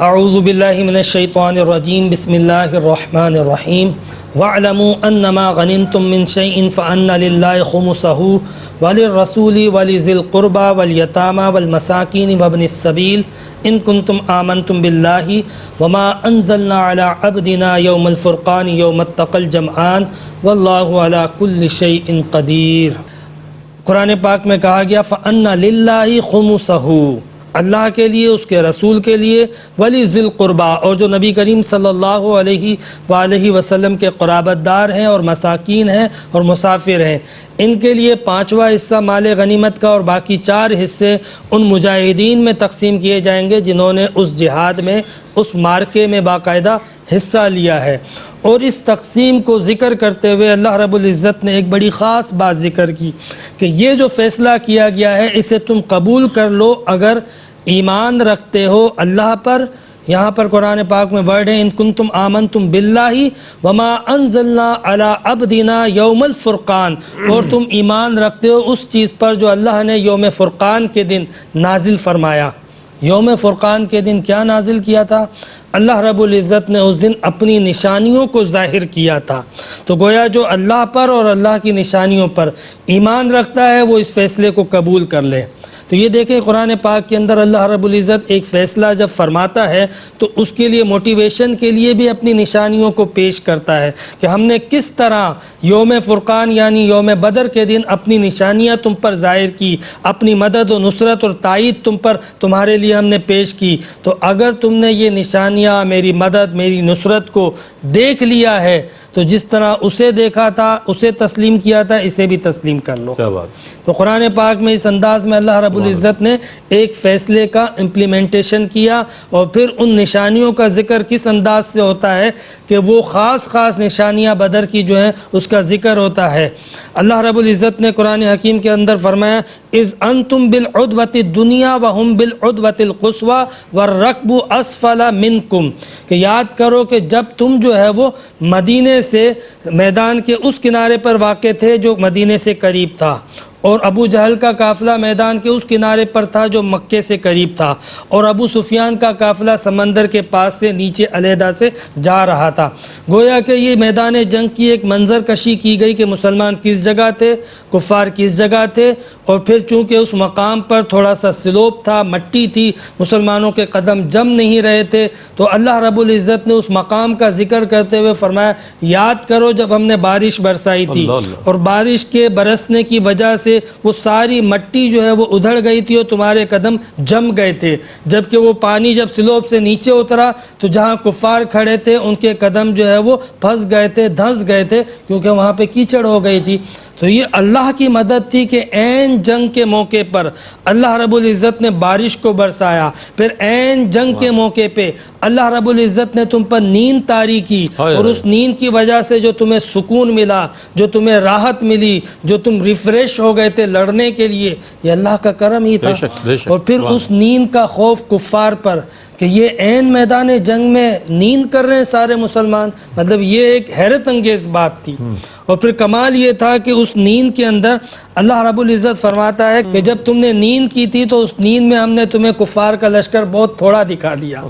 اعوذ باللہ من الشیطان الرجیم بسم اللہ الرحمن الرحیم وَاعْلَمُوا أَنَّمَا غَنِمْتُم مِّن شَيْءٍ فَأَنَّ لِلَّهِ خُمُسَهُ وَلِلرَّسُولِ وَلِذِي الْقُرْبَى وَالْيَتَامَى وَالْمَسَاكِينِ وَابْنِ السَّبِيلِ إِن كُنتُمْ آمَنتُم بِاللَّهِ وَمَا أَنزَلْنَا عَلَىٰ عَبْدِنَا يَوْمَ الْفُرْقَانِ يَوْمَ التَّقَى الْجَمْعَانِ وَاللَّهُ عَلَىٰ كُلِّ شَيْءٍ قَدِيرٌ۔ قرآن پاک میں کہا گیا فَأَنَّ لِلَّهِ خُمُسَهُ، اللہ کے لیے، اس کے رسول کے لیے، ولی ذی القربہ، اور جو نبی کریم صلی اللہ علیہ وآلہ وسلم کے قرابت دار ہیں اور مساکین ہیں اور مسافر ہیں، ان کے لیے 5واں حصہ مال غنیمت کا، اور باقی 4 حصے ان مجاہدین میں تقسیم کیے جائیں گے جنہوں نے اس جہاد میں، اس مارکے میں باقاعدہ حصہ لیا ہے۔ اور اس تقسیم کو ذکر کرتے ہوئے اللہ رب العزت نے ایک بڑی خاص بات ذکر کی کہ یہ جو فیصلہ کیا گیا ہے اسے تم قبول کر لو اگر ایمان رکھتے ہو اللہ پر۔ یہاں پر قرآن پاک میں ورڈ ہے ان کنتم آمنتم باللہ وما انزلنا علی عبدنا یوم الفرقان، اور تم ایمان رکھتے ہو اس چیز پر جو اللہ نے یوم فرقان کے دن نازل فرمایا۔ یوم فرقان کے دن کیا نازل کیا تھا؟ اللہ رب العزت نے اس دن اپنی نشانیوں کو ظاہر کیا تھا۔ تو گویا جو اللہ پر اور اللہ کی نشانیوں پر ایمان رکھتا ہے وہ اس فیصلے کو قبول کر لے۔ تو یہ دیکھیں قرآن پاک کے اندر اللہ رب العزت ایک فیصلہ جب فرماتا ہے تو اس کے لیے موٹیویشن کے لیے بھی اپنی نشانیوں کو پیش کرتا ہے کہ ہم نے کس طرح یوم فرقان یعنی یوم بدر کے دن اپنی نشانیاں تم پر ظاہر کی، اپنی مدد و نصرت اور تائید تم پر تمہارے لیے ہم نے پیش کی۔ تو اگر تم نے یہ نشانیاں، میری مدد، میری نصرت کو دیکھ لیا ہے تو جس طرح اسے دیکھا تھا، اسے تسلیم کیا تھا، اسے بھی تسلیم کر لو۔ تو قرآن پاک میں اس انداز میں اللہ رب العزت نے ایک فیصلے کا امپلیمنٹیشن کیا، اور پھر ان نشانیوں کا ذکر کس انداز سے ہوتا ہے کہ وہ خاص نشانیاں بدر کی جو ہیں اس کا ذکر ہوتا ہے۔ اللہ رب العزت نے قرآن حکیم کے اندر فرمایا اذ انتم بالعدوۃ الدنیا وهم بالعدوۃ القصویٰ والرکب اسفل منکم، کہ یاد کرو کہ جب تم جو ہے وہ مدینے سے میدان کے اس کنارے پر واقع تھے جو مدینے سے قریب تھا، اور ابو جہل کا قافلہ میدان کے اس کنارے پر تھا جو مکے سے قریب تھا، اور ابو سفیان کا قافلہ سمندر کے پاس سے نیچے علیحدہ سے جا رہا تھا۔ گویا کہ یہ میدان جنگ کی ایک منظر کشی کی گئی کہ مسلمان کس جگہ تھے، کفار کس جگہ تھے، اور پھر چونکہ اس مقام پر تھوڑا سا سلوپ تھا، مٹی تھی، مسلمانوں کے قدم جم نہیں رہے تھے، تو اللہ رب العزت نے اس مقام کا ذکر کرتے ہوئے فرمایا یاد کرو جب ہم نے بارش برسائی تھی اور بارش کے برسنے کی وجہ سے وہ ساری مٹی جو ہے وہ ادھڑ گئی تھی اور تمہارے قدم جم گئے تھے، جبکہ وہ پانی جب سلوپ سے نیچے اترا تو جہاں کفار کھڑے تھے ان کے قدم جو ہے وہ پھنس گئے تھے، دھنس گئے تھے، کیونکہ وہاں پہ کیچڑ ہو گئی تھی۔ تو یہ اللہ کی مدد تھی کہ عین جنگ کے موقع پر اللہ رب العزت نے بارش کو برسایا، پھر عین جنگ کے موقع پہ اللہ رب العزت نے تم پر نیند طاری کی، اور اس نیند کی وجہ سے جو تمہیں سکون ملا، جو تمہیں راحت ملی، جو تم ریفریش ہو گئے تھے لڑنے کے لیے، یہ اللہ کا کرم ہی تھا۔ اور پھر اس نیند کا خوف کفار پر کہ یہ عین میدان جنگ میں نیند کر رہے ہیں سارے مسلمان، مطلب یہ ایک حیرت انگیز بات تھی۔ اور پھر کمال یہ تھا کہ اس نیند کے اندر اللہ رب العزت فرماتا ہے کہ جب تم نے نیند کی تھی تو اس نیند میں ہم نے تمہیں کفار کا لشکر بہت تھوڑا دکھا دیا۔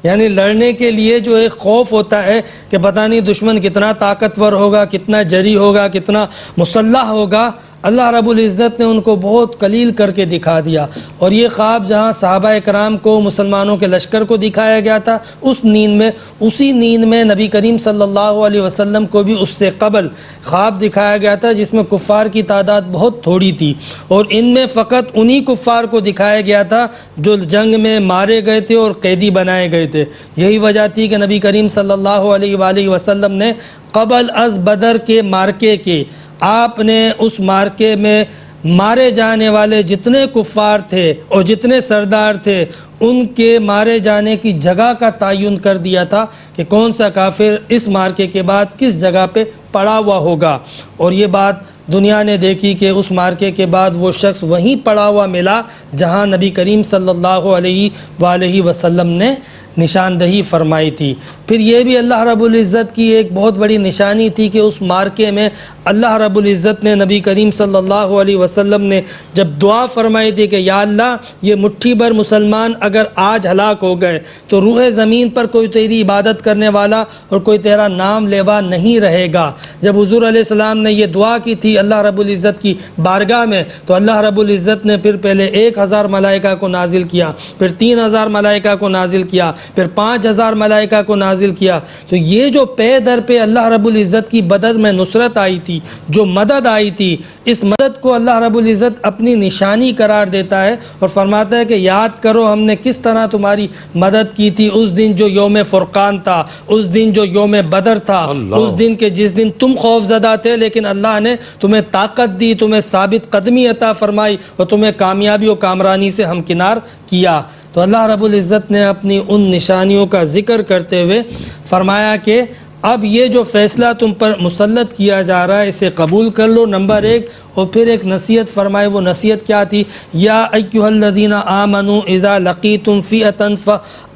یعنی لڑنے کے لیے جو ایک خوف ہوتا ہے کہ پتہ نہیں دشمن کتنا طاقتور ہوگا، کتنا جری ہوگا، کتنا مسلح ہوگا، اللہ رب العزت نے ان کو بہت قلیل کر کے دکھا دیا۔ اور یہ خواب جہاں صحابہ اکرام کو، مسلمانوں کے لشکر کو دکھایا گیا تھا اس نیند میں، اسی نیند میں نبی کریم صلی اللہ علیہ وسلم کو بھی اس سے قبل خواب دکھایا گیا تھا جس میں کفار کی تعداد بہت تھوڑی تھی، اور ان میں فقط انہی کفار کو دکھایا گیا تھا جو جنگ میں مارے گئے تھے اور قیدی بنائے گئے تھے۔ یہی وجہ تھی کہ نبی کریم صلی اللہ علیہ وآلہ وسلم نے قبل از بدر کے مارکے کے آپ نے اس مارکے میں مارے جانے والے جتنے کفار تھے اور جتنے سردار تھے ان کے مارے جانے کی جگہ کا تعین کر دیا تھا کہ کون سا کافر اس مارکے کے بعد کس جگہ پہ پڑا ہوا ہوگا، اور یہ بات دنیا نے دیکھی کہ اس مارکے کے بعد وہ شخص وہیں پڑا ہوا ملا جہاں نبی کریم صلی اللہ علیہ وآلہ وسلم نے نشاندہی فرمائی تھی۔ پھر یہ بھی اللہ رب العزت کی ایک بہت بڑی نشانی تھی کہ اس مارکے میں اللہ رب العزت نے نبی کریم صلی اللہ علیہ وسلم نے جب دعا فرمائی تھی کہ یا اللہ یہ مٹھی بھر مسلمان اگر آج ہلاک ہو گئے تو روح زمین پر کوئی تیری عبادت کرنے والا اور کوئی تیرا نام لیوا نہیں رہے گا۔ جب حضور علیہ السلام نے یہ دعا کی تھی اللہ رب العزت کی بارگاہ میں تو اللہ رب العزت نے پھر پہلے 1000 ملائکہ کو نازل کیا، پھر 3000 ملائکہ کو نازل کیا، پھر 5000 ملائکہ کو نازل کیا۔ تو یہ جو پے در پہ اللہ رب العزت کی بدر میں نصرت آئی تھی، جو مدد آئی تھی، اس مدد کو اللہ رب العزت اپنی نشانی قرار دیتا ہے اور فرماتا ہے کہ یاد کرو ہم نے کس طرح تمہاری مدد کی تھی اس دن جو یوم فرقان تھا، اس دن جو یوم بدر تھا، اس دن کے جس دن تم خوف زدہ تھے لیکن اللہ نے تمہیں طاقت دی، تمہیں ثابت قدمی عطا فرمائی اور تمہیں کامیابی و کامرانی سے ہمکنار کیا۔ تو اللہ رب العزت نے اپنی ان نشانیوں کا ذکر کرتے ہوئے فرمایا کہ اب یہ جو فیصلہ تم پر مسلط کیا جا رہا ہے اسے قبول کر لو، نمبر 1۔ اور پھر ایک نصیحت فرمائے، وہ نصیحت کیا تھی؟ یا ایھا الذین آمنوا اذا لقیتم فئۃ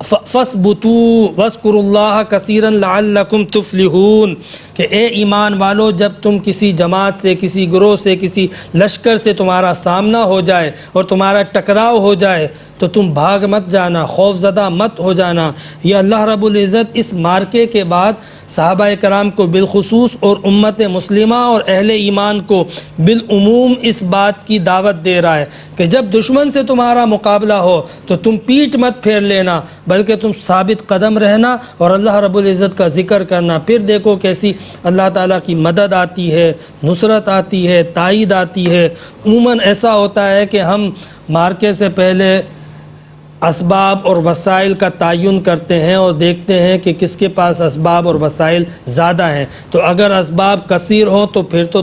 فاثبتوا واذکروا اللہ کثیرا لعلکم تفلحون، کہ اے ایمان والو جب تم کسی جماعت سے، کسی گروہ سے، کسی لشکر سے تمہارا سامنا ہو جائے اور تمہارا ٹکراؤ ہو جائے تو تم بھاگ مت جانا، خوف زدہ مت ہو جانا۔ یہ اللہ رب العزت اس مارکے کے بعد صحابہ کرام کو بالخصوص اور امت مسلمہ اور اہل ایمان کو بالعموم اس بات کی دعوت دے رہا ہے کہ جب دشمن سے تمہارا مقابلہ ہو تو تم پیٹھ مت پھیر لینا، بلکہ تم ثابت قدم رہنا اور اللہ رب العزت کا ذکر کرنا۔ پھر دیکھو کیسی اللہ تعالیٰ کی مدد آتی ہے، نصرت آتی ہے، تائید آتی ہے۔ عموماً ایسا ہوتا ہے کہ ہم مارکے سے پہلے اسباب اور وسائل کا تعین کرتے ہیں اور دیکھتے ہیں کہ کس کے پاس اسباب اور وسائل زیادہ ہیں، تو اگر اسباب کثیر ہوں تو پھر تو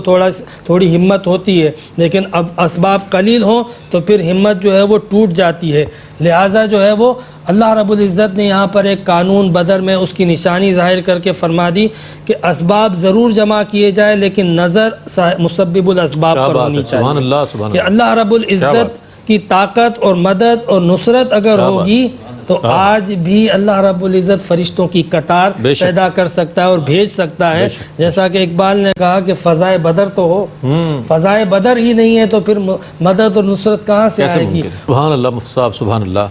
تھوڑی ہمت ہوتی ہے، لیکن اب اسباب قلیل ہوں تو پھر ہمت جو ہے وہ ٹوٹ جاتی ہے۔ لہٰذا جو ہے وہ اللہ رب العزت نے یہاں پر ایک قانون بدر میں اس کی نشانی ظاہر کر کے فرما دی کہ اسباب ضرور جمع کیے جائیں لیکن نظر مسبب الاسباب پر ہونی چاہیے، کہ اللہ رب العزت کی طاقت اور مدد اور نصرت اگر ہوگی تو آج بھی اللہ رب العزت فرشتوں کی قطار پیدا کر سکتا ہے اور بھیج سکتا ہے، جیسا کہ اقبال نے کہا کہ فضائے بدر تو ہو، فضائے بدر ہی نہیں ہے تو پھر مدد اور نصرت کہاں سے آئے گی؟ سبحان اللہ مفتی صاحب، سبحان اللہ۔